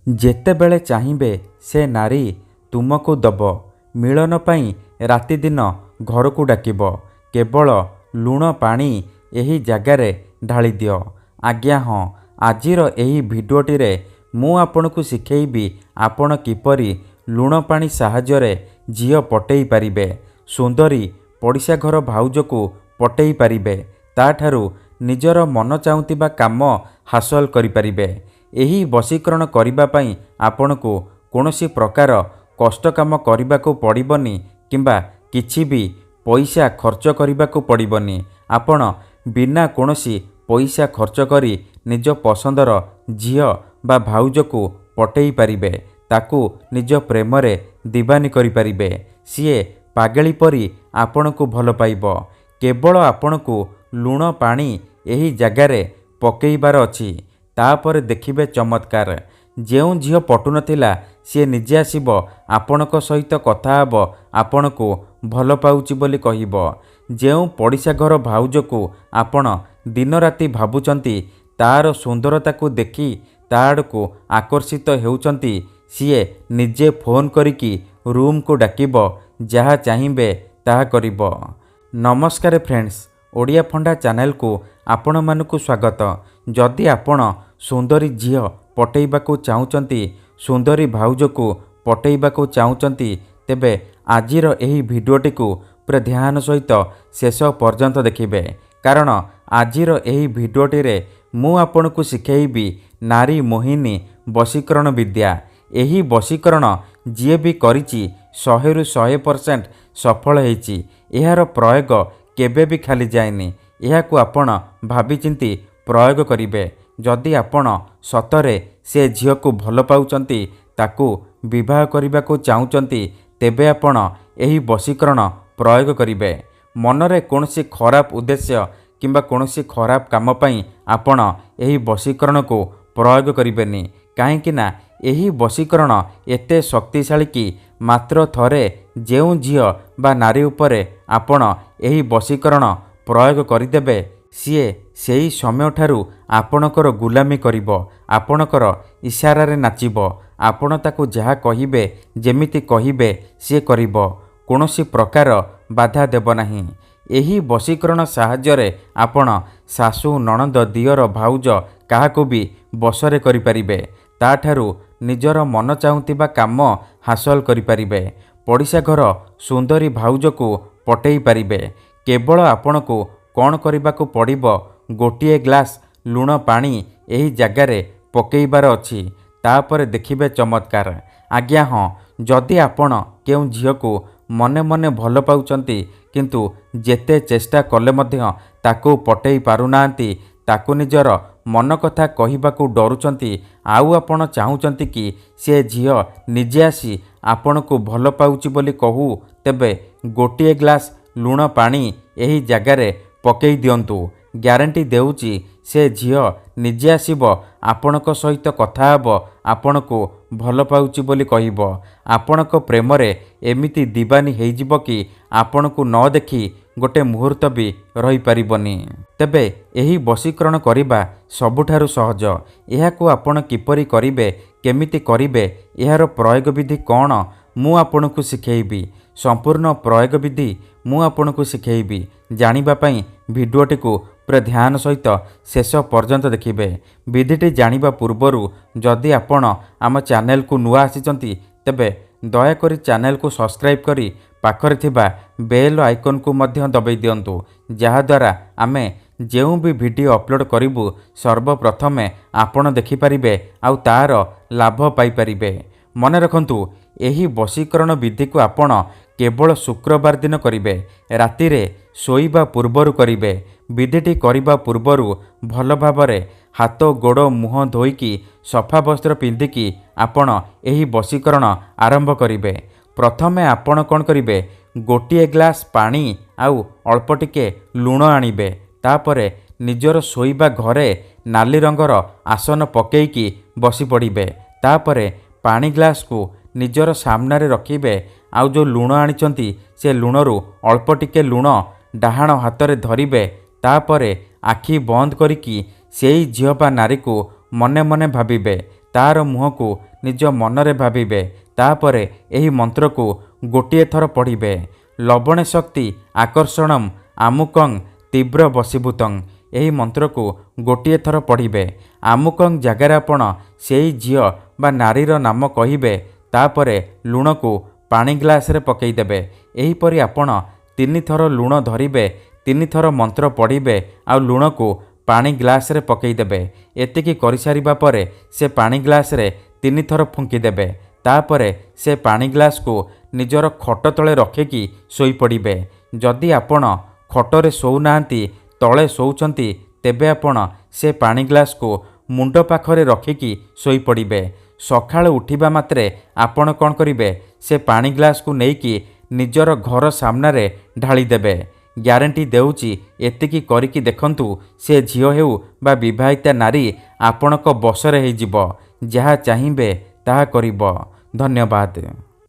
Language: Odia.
ଯେତେବେଳେ ଚାହିଁବେ ସେ ନାରୀ ତୁମକୁ ଦବ। ମିଳନ ପାଇଁ ରାତିଦିନ ଘରକୁ ଡାକିବ। କେବଳ ଲୁଣ ପାଣି ଏହି ଜାଗାରେ ଢାଳିଦିଅ। ଆଜ୍ଞା ହଁ, ଆଜିର ଏହି ଭିଡ଼ିଓଟିରେ ମୁଁ ଆପଣଙ୍କୁ ଶିଖେଇବି ଆପଣ କିପରି ଲୁଣ ପାଣି ସାହାଯ୍ୟରେ ଝିଅ ପଟେଇ ପାରିବେ। ସୁନ୍ଦରୀ ପଡ଼ିଶା ଘର ଭାଉଜକୁ ପଟେଇ ପାରିବେ। ତାଠାରୁ ନିଜର ମନ ଚାହୁଁଥିବା କାମ ହାସଲ କରିପାରିବେ। ଏହି ବଶୀକରଣ କରିବା ପାଇଁ ଆପଣଙ୍କୁ କୌଣସି ପ୍ରକାର କଷ୍ଟ କାମ କରିବାକୁ ପଡ଼ିବନି କିମ୍ବା କିଛି ବି ପଇସା ଖର୍ଚ୍ଚ କରିବାକୁ ପଡ଼ିବନି। ଆପଣ ବିନା କୌଣସି ପଇସା ଖର୍ଚ୍ଚ କରି ନିଜ ପସନ୍ଦର ଝିଅ ବା ଭାଉଜକୁ ପଟେଇ ପାରିବେ। ତାକୁ ନିଜ ପ୍ରେମରେ ଦିବାନୀ କରିପାରିବେ। ସିଏ ପାଗଳି ପରି ଆପଣଙ୍କୁ ଭଲ ପାଇବ। କେବଳ ଆପଣଙ୍କୁ ଲୁଣ ପାଣି ଏହି ଜାଗାରେ ପକେଇବାର ଅଛି। ତାପରେ ଦେଖିବେ ଚମତ୍କାର। ଯେଉଁ ଝିଅ ପଟୁନଥିଲା ସିଏ ନିଜେ ଆସିବ ଆପଣଙ୍କ ସହିତ କଥା ହେବ, ଆପଣଙ୍କୁ ଭଲ ପାଉଛି ବୋଲି କହିବ। ଯେଉଁ ପଡ଼ିଶା ଘର ଭାଉଜକୁ ଆପଣ ଦିନରାତି ଭାବୁଛନ୍ତି, ତାର ସୁନ୍ଦରତାକୁ ଦେଖି ତା ଆଡ଼କୁ ଆକର୍ଷିତ ହେଉଛନ୍ତି, ସିଏ ନିଜେ ଫୋନ୍ କରିକି ରୁମ୍କୁ ଡାକିବ। ଯାହା ଚାହିଁବେ ତାହା କରିବ। ନମସ୍କାର ଫ୍ରେଣ୍ଡସ୍, ଓଡ଼ିଆ ଫଣ୍ଡା ଚ୍ୟାନେଲକୁ ଆପଣମାନଙ୍କୁ ସ୍ୱାଗତ। ଯଦି ଆପଣ ସୁନ୍ଦରୀ ଝିଅ ପଟେଇବାକୁ ଚାହୁଁଛନ୍ତି, ସୁନ୍ଦରୀ ଭାଉଜକୁ ପଟେଇବାକୁ ଚାହୁଁଛନ୍ତି, ତେବେ ଆଜିର ଏହି ଭିଡ଼ିଓଟିକୁ ପୁରା ଧ୍ୟାନ ସହିତ ଶେଷ ପର୍ଯ୍ୟନ୍ତ ଦେଖିବେ। କାରଣ ଆଜିର ଏହି ଭିଡ଼ିଓଟିରେ ମୁଁ ଆପଣଙ୍କୁ ଶିଖେଇବି ନାରୀ ମୋହିନୀ ବଶୀକରଣ ବିଦ୍ୟା। ଏହି ବଶୀକରଣ ଯିଏ ବି କରିଛି 100ରୁ 100% ସଫଳ ହେଇଛି। ଏହାର ପ୍ରୟୋଗ କେବେ ବି ଖାଲି ଯାଏନି। ଏହାକୁ ଆପଣ ଭାବିଚିନ୍ତି ପ୍ରୟୋଗ କରିବେ। ଯଦି ଆପଣ ସତରେ ସେ ଝିଅକୁ ଭଲ ପାଉଛନ୍ତି, ତାକୁ ବିବାହ କରିବାକୁ ଚାହୁଁଛନ୍ତି, ତେବେ ଆପଣ ଏହି ବଶୀକରଣ ପ୍ରୟୋଗ କରିବେ। ମନରେ କୌଣସି ଖରାପ ଉଦ୍ଦେଶ୍ୟ କିମ୍ବା କୌଣସି ଖରାପ କାମ ପାଇଁ ଆପଣ ଏହି ବଶୀକରଣକୁ ପ୍ରୟୋଗ କରିବେନି। କାହିଁକି ନା ଏହି ବଶୀକରଣ ଏତେ ଶକ୍ତିଶାଳୀ କି ମାତ୍ର ଥରେ ଯେଉଁ ଝିଅ ବା ନାରୀ ଉପରେ ଆପଣ ଏହି ବଶୀକରଣ ପ୍ରୟୋଗ କରିଦେବେ, ସିଏ ସେହି ସମୟଠାରୁ ଆପଣଙ୍କର ଗୁଲାମୀ କରିବ। ଆପଣଙ୍କର ଇସାରାରେ ନାଚିବ। ଆପଣ ତାକୁ ଯାହା କହିବେ, ଯେମିତି କହିବେ ସିଏ କରିବ। କୌଣସି ପ୍ରକାର ବାଧା ଦେବ ନାହିଁ। ଏହି ବଶୀକରଣ ସାହାଯ୍ୟରେ ଆପଣ ଶାଶୁ, ନଣନ୍ଦ, ଦିଅର, ଭାଉଜ କାହାକୁ ବି ବଶରେ କରିପାରିବେ। ତାଠାରୁ ନିଜର ମନ ଚାହୁଁଥିବା କାମ ହାସଲ କରିପାରିବେ। ପଡ଼ିଶା ଘର ସୁନ୍ଦରୀ ଭାଉଜକୁ ପଟେଇ ପାରିବେ। କେବଳ ଆପଣଙ୍କୁ କ'ଣ କରିବାକୁ ପଡ଼ିବ? ଗୋଟିଏ ଗ୍ଲାସ୍ ଲୁଣ ପାଣି ଏହି ଜାଗାରେ ପକେଇବାର ଅଛି। ତାପରେ ଦେଖିବେ ଚମତ୍କାର। ଆଜ୍ଞା ହଁ, ଯଦି ଆପଣ କେଉଁ ଝିଅକୁ ମନେ ମନେ ଭଲ ପାଉଛନ୍ତି, କିନ୍ତୁ ଯେତେ ଚେଷ୍ଟା କଲେ ମଧ୍ୟ ତାକୁ ପଟେଇ ପାରୁନାହାନ୍ତି, ତାକୁ ନିଜର ମନ କଥା କହିବାକୁ ଡରୁଛନ୍ତି, ଆଉ ଆପଣ ଚାହୁଁଛନ୍ତି କି ସେ ଝିଅ ନିଜେ ଆସି ଆପଣଙ୍କୁ ଭଲ ପାଉଛି ବୋଲି କହୁ, ତେବେ ଗୋଟିଏ ଗ୍ଲାସ୍ ଲୁଣ ପାଣି ଏହି ଜାଗାରେ ପକେଇ ଦିଅନ୍ତୁ। ଗ୍ୟାରେଣ୍ଟି ଦେଉଛି ସେ ଝିଅ ନିଜେ ଆସିବ, ଆପଣଙ୍କ ସହିତ କଥା ହେବ, ଆପଣଙ୍କୁ ଭଲ ପାଉଛି ବୋଲି କହିବ। ଆପଣଙ୍କ ପ୍ରେମରେ ଏମିତି ଦିବାନୀ ହେଇଯିବ କି ଆପଣଙ୍କୁ ନ ଦେଖି ଗୋଟେ ମୁହୂର୍ତ୍ତ ବି ରହିପାରିବନି। ତେବେ ଏହି ବଶୀକରଣ କରିବା ସବୁଠାରୁ ସହଜ। ଏହାକୁ ଆପଣ କିପରି କରିବେ, କେମିତି କରିବେ, ଏହାର ପ୍ରୟୋଗ ବିଧି କ'ଣ, ମୁଁ ଆପଣଙ୍କୁ ଶିଖେଇବି। ସମ୍ପୂର୍ଣ୍ଣ ପ୍ରୟୋଗ ବିଧି ମୁଁ ଆପଣଙ୍କୁ ଶିଖେଇବି। ଜାଣିବା ପାଇଁ ଭିଡ଼ିଓଟିକୁ ପୁରା ଧ୍ୟାନ ସହିତ ଶେଷ ପର୍ଯ୍ୟନ୍ତ ଦେଖିବେ। ବିଧିଟି ଜାଣିବା ପୂର୍ବରୁ ଯଦି ଆପଣ ଆମ ଚ୍ୟାନେଲକୁ ନୂଆ ଆସିଛନ୍ତି, ତେବେ ଦୟାକରି ଚ୍ୟାନେଲକୁ ସବସ୍କ୍ରାଇବ୍ କରି ପାଖରେ ଥିବା ବେଲ୍ ଆଇକନ୍କୁ ମଧ୍ୟ ଦବାଇ ଦିଅନ୍ତୁ। ଯାହାଦ୍ୱାରା ଆମେ ଯେଉଁ ବି ଭିଡ଼ିଓ ଅପଲୋଡ଼ କରିବୁ, ସର୍ବପ୍ରଥମେ ଆପଣ ଦେଖିପାରିବେ ଆଉ ତାର ଲାଭ ପାଇପାରିବେ। ମନେ ରଖନ୍ତୁ, ଏହି ବଶୀକରଣ ବିଧିକୁ ଆପଣ କେବଳ ଶୁକ୍ରବାର ଦିନ କରିବେ। ରାତିରେ ଶୋଇବା ପୂର୍ବରୁ କରିବେ। ବିଧିଟି କରିବା ପୂର୍ବରୁ ଭଲ ଭାବରେ ହାତ, ଗୋଡ଼, ମୁହଁ ଧୋଇକି ସଫା ବସ୍ତ୍ର ପିନ୍ଧିକି ଆପଣ ଏହି ବଶୀକରଣ ଆରମ୍ଭ କରିବେ। ପ୍ରଥମେ ଆପଣ କ'ଣ କରିବେ? ଗୋଟିଏ ଗ୍ଲାସ୍ ପାଣି ଆଉ ଅଳ୍ପ ଟିକେ ଲୁଣ ଆଣିବେ। ତାପରେ ନିଜର ଶୋଇବା ଘରେ ନାଲି ରଙ୍ଗର ଆସନ ପକେଇକି ବସି ପଡ଼ିବେ। ତାପରେ ପାଣି ଗ୍ଲାସ୍କୁ ନିଜର ସାମ୍ନାରେ ରଖିବେ। ଆଉ ଯେଉଁ ଲୁଣ ଆଣିଛନ୍ତି, ସେ ଲୁଣରୁ ଅଳ୍ପ ଟିକେ ଲୁଣ ଡାହାଣ ହାତରେ ଧରିବେ। ତାପରେ ଆଖି ବନ୍ଦ କରିକି ସେଇ ଝିଅ ବା ନାରୀକୁ ମନେ ମନେ ଭାବିବେ। ତାର ମୁହଁକୁ ନିଜ ମନରେ ଭାବିବେ। ତାପରେ ଏହି ମନ୍ତ୍ରକୁ ଗୋଟିଏ ଥର ପଢ଼ିବେ। ଲବଣେ ଶକ୍ତି ଆକର୍ଷଣମ୍ ଆମୁକଂ ତୀବ୍ର ବଶୀଭୂତଂ। ଏହି ମନ୍ତ୍ରକୁ ଗୋଟିଏ ଥର ପଢ଼ିବେ। ଆମୁକଂ ଜାଗାରେ ଆପଣ ସେଇ ଝିଅ ବା ନାରୀର ନାମ କହିବେ। ତାପରେ ଲୁଣକୁ ପାଣି ଗ୍ଲାସରେ ପକାଇଦେବେ। ଏହିପରି ଆପଣ 3 ଥର ଲୁଣ ଧରିବେ, 3 ଥର ମନ୍ତ୍ର ପଢ଼ିବେ ଆଉ ଲୁଣକୁ ପାଣି ଗ୍ଲାସରେ ପକାଇଦେବେ। ଏତିକି କରିସାରିବା ପରେ ସେ ପାଣି ଗ୍ଲାସରେ 3 ଥର ଫୁଙ୍କିଦେବେ। ତାପରେ ସେ ପାଣି ଗ୍ଲାସକୁ ନିଜର ଖଟ ତଳେ ରଖିକି ଶୋଇପଡ଼ିବେ। ଯଦି ଆପଣ ଖଟରେ ଶୋଉନାହାନ୍ତି, ତଳେ ଶୋଉଛନ୍ତି, ତେବେ ଆପଣ ସେ ପାଣି ଗ୍ଲାସକୁ ମୁଣ୍ଡ ପାଖରେ ରଖିକି ଶୋଇପଡ଼ିବେ। ସକାଳୁ ଉଠିବା ମାତ୍ରେ ଆପଣ କ'ଣ କରିବେ, ସେ ପାଣି ଗ୍ଲାସକୁ ନେଇକି ନିଜର ଘର ସାମ୍ନାରେ ଢାଳିଦେବେ। ଗ୍ୟାରେଣ୍ଟି ଦେଉଛି, ଏତିକି କରିକି ଦେଖନ୍ତୁ, ସେ ଝିଅ ହେଉ ବା ବିବାହିତା ନାରୀ ଆପଣଙ୍କ ବଶରେ ହେଇଯିବ। ଯାହା ଚାହିଁବେ ତାହା କରିବ। ଧନ୍ୟବାଦ।